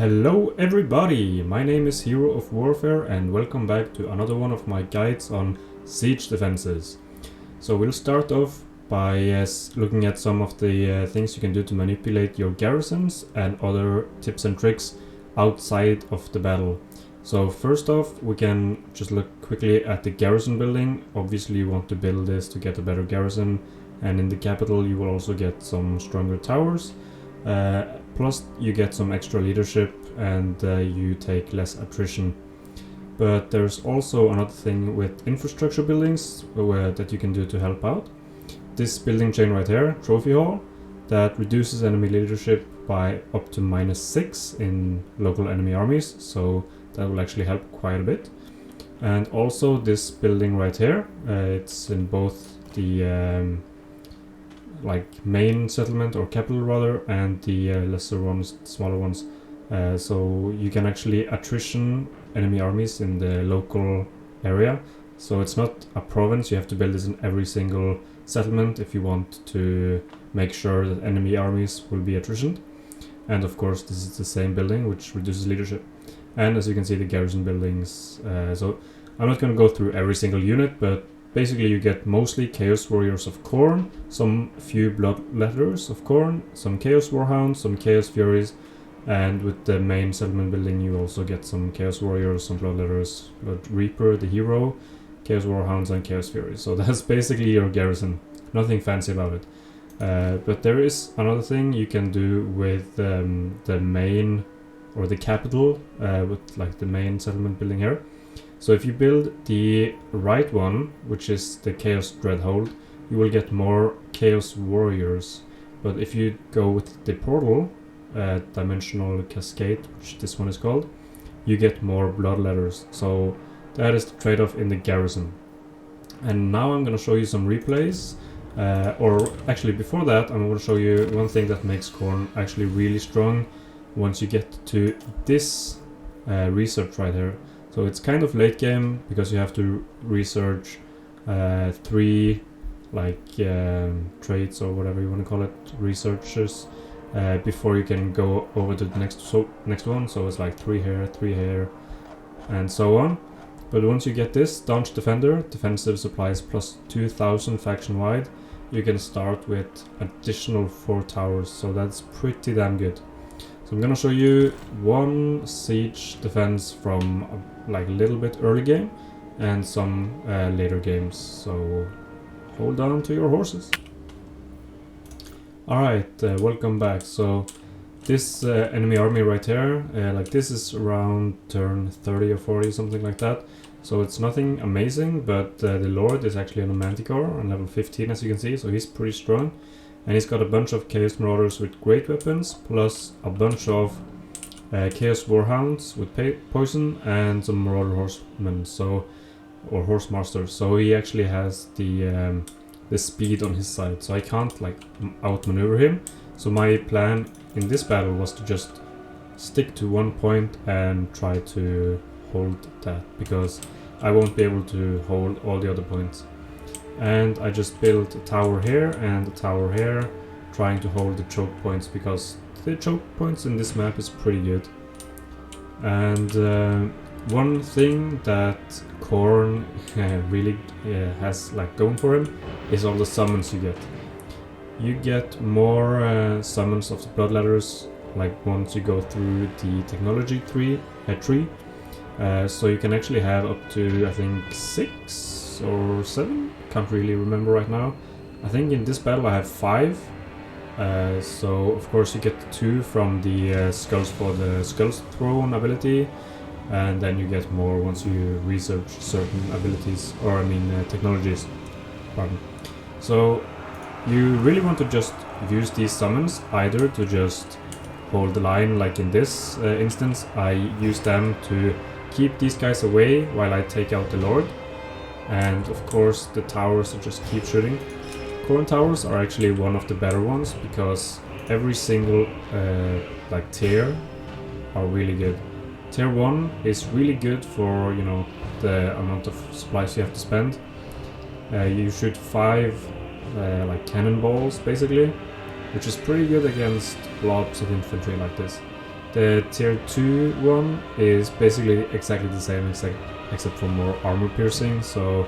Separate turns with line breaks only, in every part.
Hello everybody, my name is Hero of Warfare and welcome back to another one of my guides on siege defenses. So we'll start off by looking at some of the things you can do to manipulate your garrisons and other tips and tricks outside of the battle. So first off, we can just look quickly at the garrison building. Obviously you want to build this to get a better garrison, and in the capital you will also get some stronger towers. Plus you get some extra leadership and you take less attrition. But there's also another thing with infrastructure buildings that you can do to help out. This building chain right here, Trophy Hall, that reduces enemy leadership by up to -6 in local enemy armies, so that will actually help quite a bit. And also this building right here, it's in both the main settlement or capital rather, and the lesser ones, smaller ones. So you can actually attrition enemy armies in the local area. So it's not a province, you have to build this in every single settlement if you want to make sure that enemy armies will be attritioned. And of course this is the same building which reduces leadership. And as you can see, the garrison buildings, so I'm not going to go through every single unit, but basically you get mostly Chaos Warriors of Khorne, some few bloodletters of Khorne, some Chaos Warhounds, some Chaos Furies, and with the main settlement building you also get some Chaos Warriors, some bloodletters, Blood Reaper, the hero, Chaos Warhounds and Chaos Furies. So that's basically your garrison, nothing fancy about it. But there is another thing you can do with the main or the capital, with like the main settlement building here. So if you build the right one, which is the Chaos Dreadhold, you will get more Chaos Warriors. But if you go with the portal, Dimensional Cascade, which this one is called, you get more bloodletters. So that is the trade-off in the garrison. And now I'm going to show you some replays. Or actually before that, I'm going to show you one thing that makes Khorne actually really strong once you get to this research right here. So it's kind of late game because you have to research 3 traits or whatever you want to call it, researches, before you can go over to the next one. So it's like 3 here, and so on. But once you get this, Staunch Defender, defensive supplies plus 2000 faction wide, you can start with additional 4 towers, so that's pretty damn good. So I'm gonna show you one siege defense from a little bit early game and some later games, so hold on to your horses. Alright, welcome back. So this enemy army right here, this is around turn 30 or 40, something like that. So it's nothing amazing, but the Lord is actually on a Manticore on level 15, as you can see, so he's pretty strong. And he's got a bunch of Chaos Marauders with great weapons, plus a bunch of Chaos Warhounds with poison and some Marauder Horsemen, or Horse Masters. So he actually has the speed on his side, so I can't outmaneuver him. So my plan in this battle was to just stick to one point and try to hold that, because I won't be able to hold all the other points. And I just built a tower here and a tower here, trying to hold the choke points, because the choke points in this map is pretty good. And one thing that Khorne really has going for him is all the summons you get. You get more summons of the bloodletters once you go through the technology tree. So you can actually have up to, I think, 6 or 7, can't really remember right now. I think in this battle I have 5. So of course you get 2 from the skulls for the Skulls Throne ability, and then you get more once you research certain abilities, or I mean technologies. Pardon. So you really want to just use these summons either to just hold the line, like in this instance. I use them to keep these guys away while I take out the Lord. And of course the towers just keep shooting. Khorne towers are actually one of the better ones, because every single tier are really good. Tier 1 is really good for, the amount of supplies you have to spend. You shoot 5 cannonballs basically, which is pretty good against blobs of infantry like this. The tier 2 one is basically exactly the same except for more armor piercing, so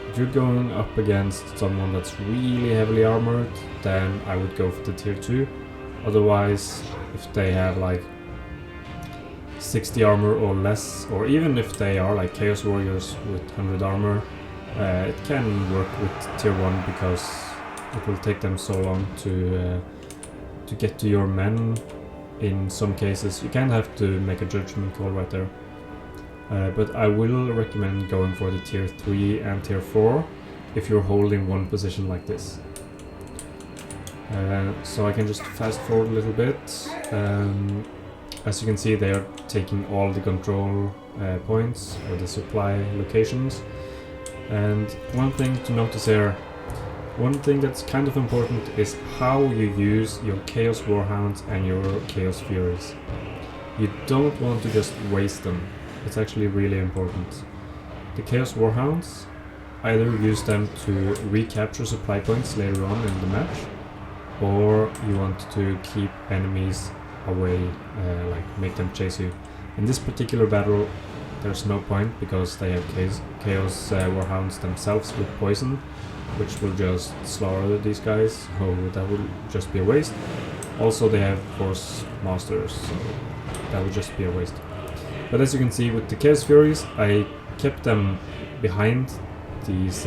if you're going up against someone that's really heavily armored, then I would go for the tier 2. Otherwise, if they have like 60 armor or less, or even if they are like Chaos Warriors with 100 armor, it can work with tier 1 because it will take them so long to get to your men. In some cases, you can have to make a judgment call right there. But I will recommend going for the tier 3 and tier 4 if you're holding one position like this. So I can just fast forward a little bit. As you can see, they are taking all the control points or the supply locations. And one thing to notice here, one thing that's kind of important is how you use your Chaos Warhounds and your Chaos Furies. You don't want to just waste them. It's actually really important. The Chaos Warhounds, either use them to recapture supply points later on in the match, or you want to keep enemies away, like make them chase you. In this particular battle, there's no point because they have Chaos Warhounds themselves with poison, which will just slaughter these guys, so that will just be a waste. Also, they have Force Masters, so that would just be a waste. But as you can see with the Chaos Furies, I kept them behind these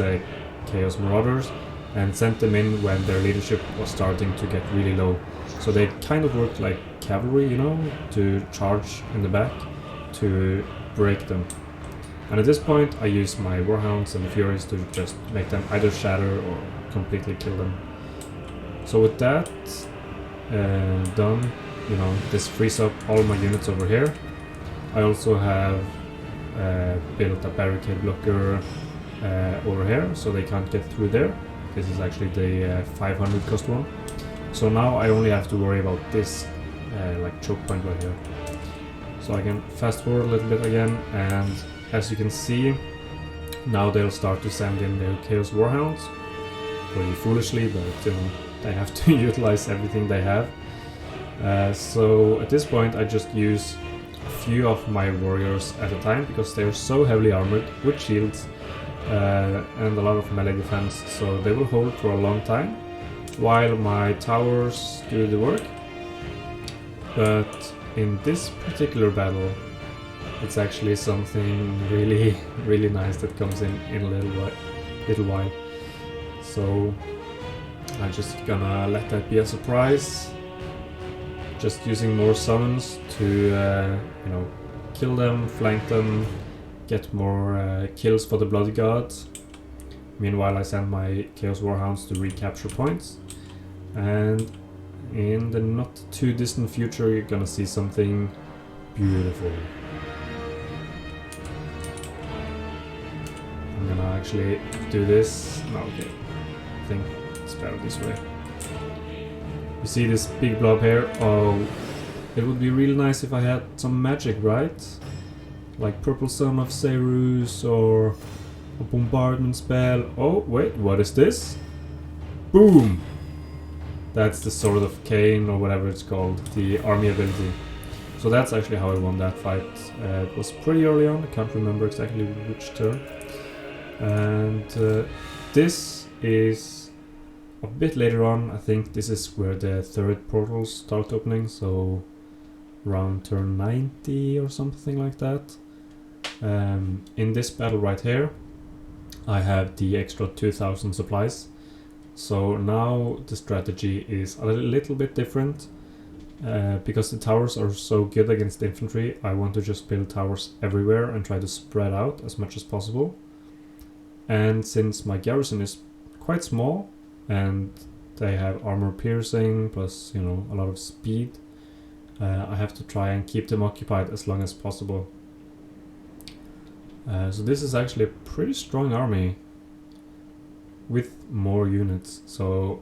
Chaos Marauders and sent them in when their leadership was starting to get really low. So they kind of worked like cavalry, you know, to charge in the back to break them. And at this point I use my Warhounds and the Furies to just make them either shatter or completely kill them. So with that done, you know, this frees up all my units over here. I also have built a barricade blocker over here, so they can't get through there. This is actually the 500 cost one. So now I only have to worry about this like choke point right here. So I can fast forward a little bit again, and as you can see, now they'll start to send in their Chaos Warhounds. Pretty foolishly, but you know, they have to utilize everything they have. So at this point I just use a few of my warriors at a time because they are so heavily armored with shields and a lot of melee defense, so they will hold for a long time while my towers do the work. But in this particular battle, it's actually something really nice that comes in a little while. So I'm just gonna let that be a surprise. Just using more summons to you know, kill them, flank them, get more kills for the Bloody God. Meanwhile, I send my Chaos Warhounds to recapture points, and in the not too distant future you're gonna see something beautiful. I'm gonna actually do this. No, okay, I think it's better this way. You see this big blob here? Oh, it would be really nice if I had some magic, right? Like Purple Sun of Cerus or a bombardment spell. Oh, wait, what is this? Boom! That's the Sword of Cain or whatever it's called, the army ability. So that's actually how I won that fight. It was pretty early on, I can't remember exactly which turn. And this is a bit later on. I think this is where the third portals start opening, so around turn 90 or something like that. In this battle right here, I have the extra 2000 supplies. So now the strategy is a little bit different. Because the towers are so good against the infantry, I want to just build towers everywhere and try to spread out as much as possible. And since my garrison is quite small and they have armor piercing plus, you know, a lot of speed, I have to try and keep them occupied as long as possible. So this is actually a pretty strong army with more units, so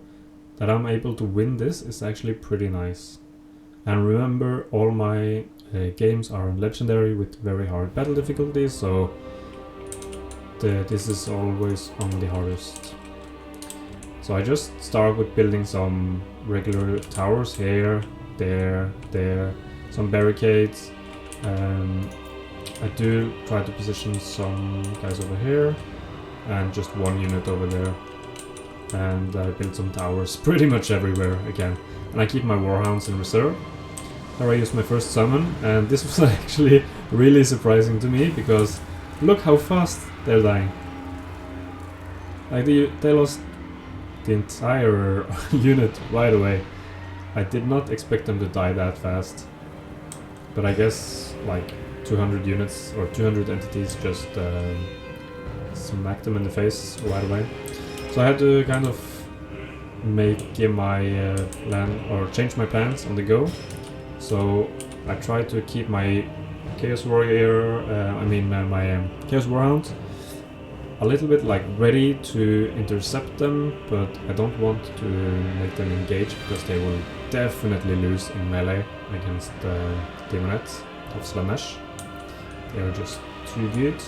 that I'm able to win this is actually pretty nice. And remember, all my games are on legendary with very hard battle difficulties, so this is always on the hardest. So I just start with building some regular towers here, there, some barricades. I do try to position some guys over here and just one unit over there. And I built some towers pretty much everywhere again. And I keep my Warhounds in reserve. There I used my first summon, and this was actually really surprising to me because look how fast they're dying. Like they lost the entire unit right away. I did not expect them to die that fast. But I guess like 200 units or 200 entities just smacked them in the face right away. So I had to kind of make my plan or change my plans on the go. So I tried to keep my Chaos Warrior, my Chaos Warhound a little bit like ready to intercept them, but I don't want to make them engage because they will definitely lose in melee against Demonettes of Slanesh. They are just too good.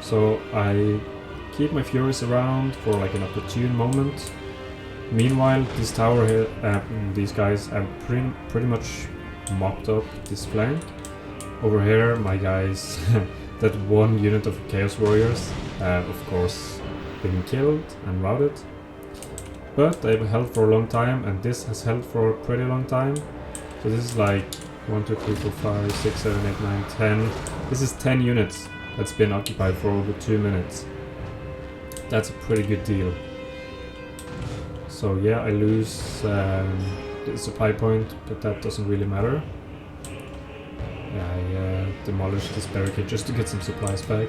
So I keep my Furies around for like an opportune moment. Meanwhile, this tower here, these guys have pretty much mopped up this flank. Over here, my guys, that one unit of Chaos Warriors have of course been killed and routed. But they've held for a long time, and this has held for a pretty long time. So this is like 1, 2, 3, 4, 5, 6, 7, 8, 9, 10. This is 10 units that's been occupied for over 2 minutes. That's a pretty good deal. So yeah, I lose the supply point, but that doesn't really matter. I demolished this barricade just to get some supplies back.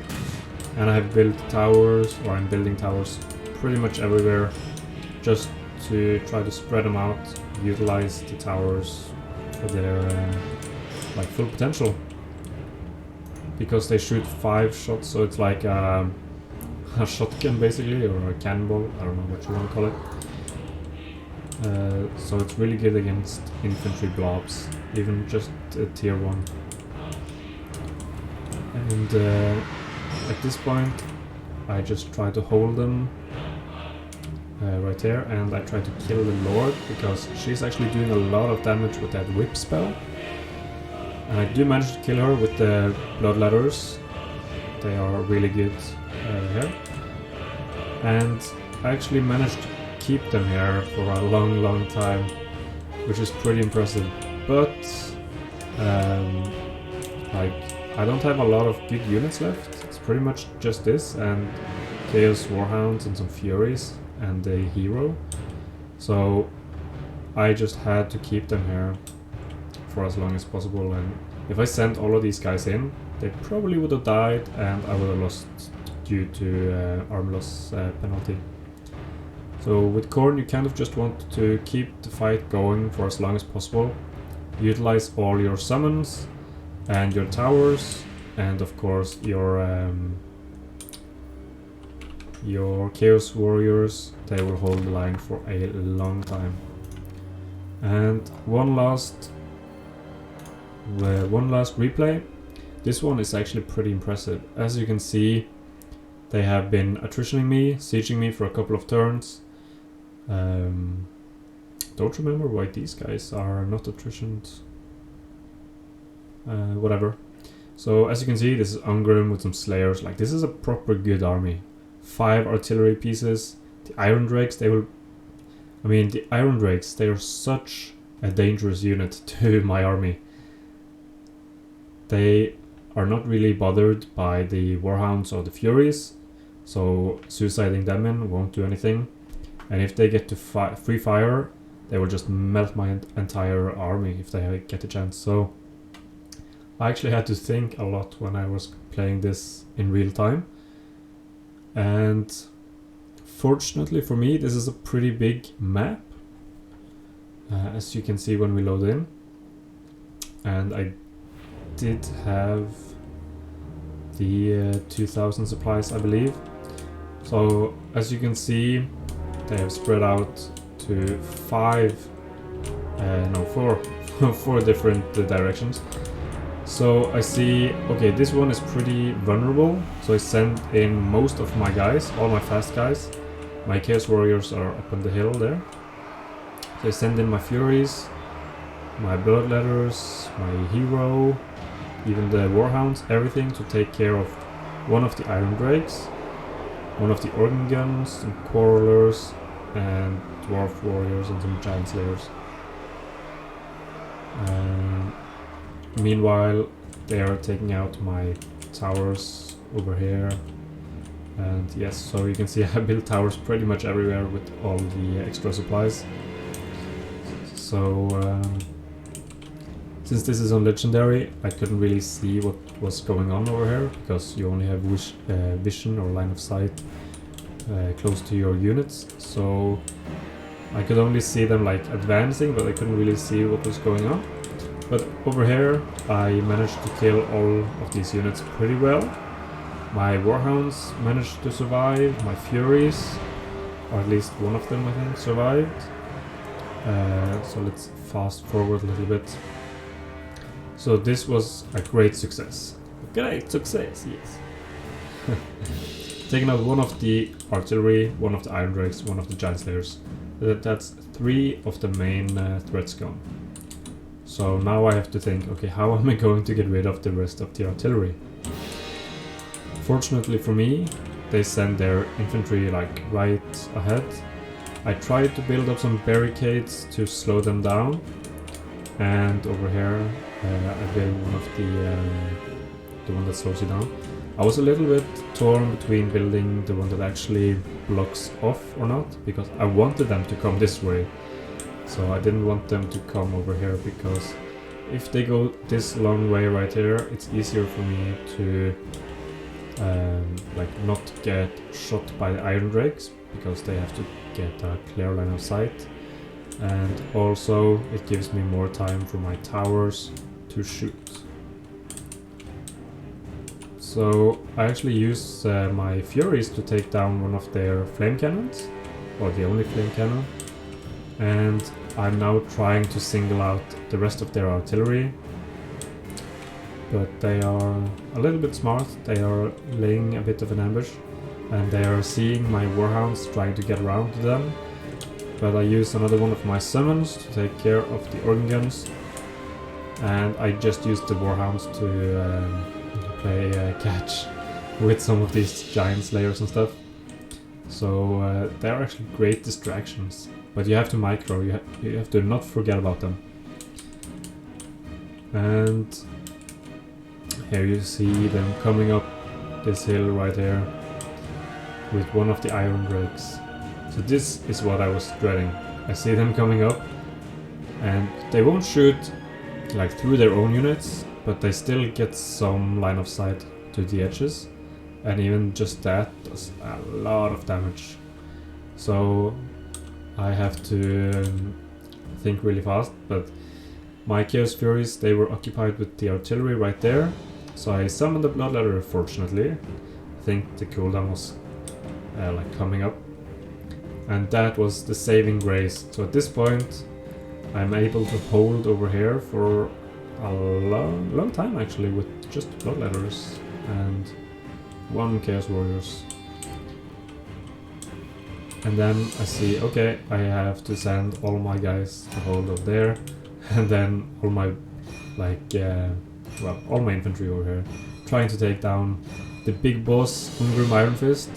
And I have built towers, or I'm building towers pretty much everywhere, just to try to spread them out, utilize the towers for their like full potential. Because they shoot 5 shots, so it's like a shotgun basically, or a cannonball, I don't know what you want to call it. So it's really good against infantry blobs, even just tier 1. And at this point I just try to hold them right there, and I try to kill the Lord because she's actually doing a lot of damage with that whip spell. And I do manage to kill her with the bloodletters. They are really good here. And I actually managed to keep them here for a long time, which is pretty impressive. But like I don't have a lot of good units left. It's pretty much just this and Chaos Warhounds and some Furies and a hero. So I just had to keep them here for as long as possible, and if I sent all of these guys in, they probably would have died and I would have lost due to arm loss penalty. So with Khorne you kind of just want to keep the fight going for as long as possible. Utilize all your summons and your towers, and of course your Chaos Warriors. They will hold the line for a long time. And one last replay. This one is actually pretty impressive. As you can see, they have been attritioning me, sieging me for a couple of turns. Don't remember why these guys are not attritioned. Whatever. So as you can see, this is Ungrim with some Slayers. Like, this is a proper good army. 5 artillery pieces. The Iron Drakes, the Iron Drakes, they are such a dangerous unit to my army. They are not really bothered by the Warhounds or the Furies, so suiciding them in won't do anything. And if they get to free fire, they will just melt my entire army if they get a chance. So I actually had to think a lot when I was playing this in real time. And fortunately for me, this is a pretty big map, as you can see when we load in. And I did have the 2000 supplies, I believe. So as you can see, they have spread out to 4 different directions. So I see, okay, this one is pretty vulnerable, so I send in most of my guys, all my fast guys. My Chaos Warriors are up on the hill there. So I send in my Furies, my bloodletters, my hero, even the Warhounds, everything to take care of one of the Iron Drakes, one of the Organ Guns, some Quarrelers, and Dwarf Warriors and some Giant Slayers. Meanwhile, they are taking out my towers over here. And yes, so you can see I built towers pretty much everywhere with all the extra supplies. So since this is on Legendary, I couldn't really see what was going on over here, because you only have vision or line of sight close to your units. So I could only see them like advancing, but I couldn't really see what was going on. But over here, I managed to kill all of these units pretty well. My Warhounds managed to survive, my Furies, or at least one of them I think survived. So let's fast forward a little bit. So this was a great success. Great success, yes. Taking out one of the artillery, one of the Iron Drakes, one of the Giant Slayers. That's 3 of the main threats gone. So now I have to think, okay, how am I going to get rid of the rest of the artillery? Fortunately for me, they send their infantry like right ahead. I tried to build up some barricades to slow them down, and over here I built one of the one that slows you down. I was a little bit torn between building the one that actually blocks off or not, because I wanted them to come this way. So I didn't want them to come over here, because if they go this long way right here, it's easier for me to like not get shot by the Iron Drakes, because they have to get a clear line of sight, and also it gives me more time for my towers to shoot. So I actually use my Furies to take down one of their flame cannons, or the only flame cannon, and I'm now trying to single out the rest of their artillery. But they are a little bit smart, they are laying a bit of an ambush, and they are seeing my Warhounds trying to get around to them. But I use another one of my summons to take care of the organ guns, and I just used the Warhounds to play catch with some of these Giant Slayers and stuff. So they are actually great distractions, but you have to micro, you have to not forget about them. And here you see them coming up this hill right here with one of the Iron Drakes. So this is what I was dreading. I see them coming up, and they won't shoot like through their own units, but they still get some line of sight to the edges, and even just that does a lot of damage. So I have to think really fast, but my Chaos Furies, they were occupied with the artillery right there. So I summoned the bloodletter, fortunately. I think the cooldown was like coming up. And that was the saving grace. So at this point, I'm able to hold over here for a long time actually, with just bloodletters and 1 Chaos Warriors. And then I see, okay, I have to send all my guys to hold up there, and then all my all my infantry over here, trying to take down the big boss, Ungrim Iron Fist.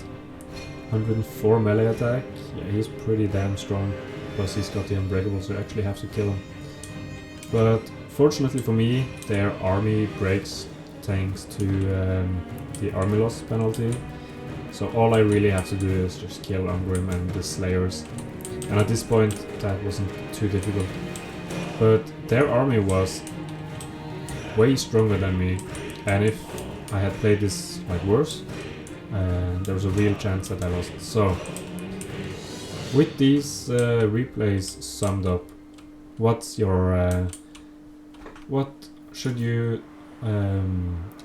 104 melee attack. Yeah, he's pretty damn strong. Plus he's got the Unbreakable, so you actually have to kill him. But fortunately for me, their army breaks thanks to the army loss penalty. So all I really have to do is just kill Ungrim and the Slayers. And at this point, that wasn't too difficult. But their army was way stronger than me, and if I had played this like worse, there was a real chance that I lost. So with these replays summed up, what's your what should you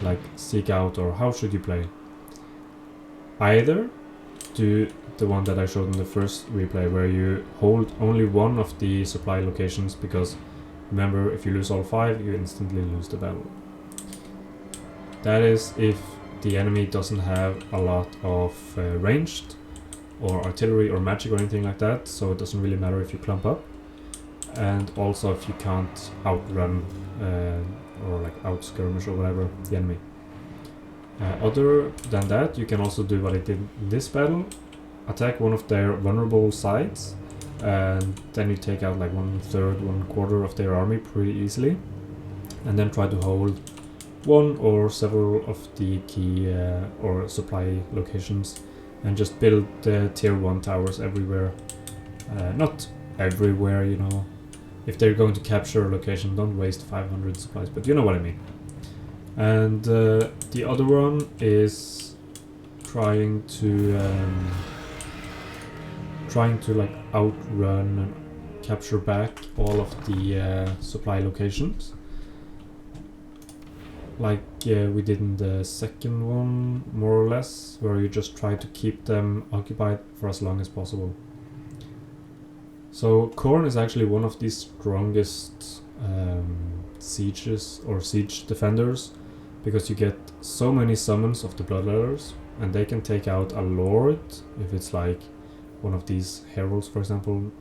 like seek out, or how should you play? Either do the one that I showed in the first replay, where you hold only one of the supply locations, because remember, if you lose all 5, you instantly lose the battle. That is if the enemy doesn't have a lot of ranged or artillery or magic or anything like that, so it doesn't really matter if you clump up. and also if you can't outrun or like out-skirmish or whatever the enemy. Other than that, you can also do what I did in this battle, attack one of their vulnerable sides, and then you take out like 1/3, 1/4 of their army pretty easily, and then try to hold one or several of the key or supply locations, and just build tier 1 towers everywhere. Not everywhere, you know. If they're going to capture a location, don't waste 500 supplies, but you know what I mean. And the other one is trying to like outrun and capture back all of the supply locations, like we did in the second one, more or less, where you just try to keep them occupied for as long as possible. So Khorne is actually one of the strongest sieges or siege defenders, because you get so many summons of the bloodletters, and they can take out a lord if it's like one of these heralds, for example,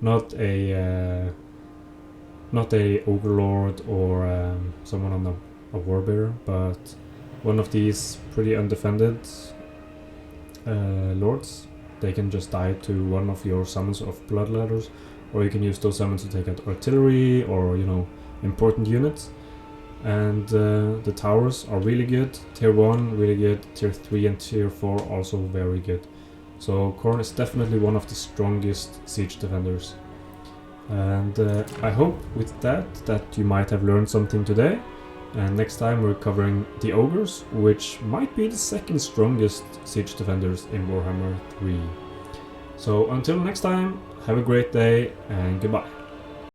not a overlord or someone on a warbearer, but one of these pretty undefended lords. They can just die to one of your summons of bloodletters, or you can use those summons to take out artillery or, you know, important units. And the towers are really good. Tier 1 really good, tier 3 and tier 4 also very good. So Khorne is definitely one of the strongest siege defenders. And I hope with that you might have learned something today. And next time we're covering the ogres, which might be the second strongest siege defenders in Warhammer 3. So until next time, have a great day and goodbye.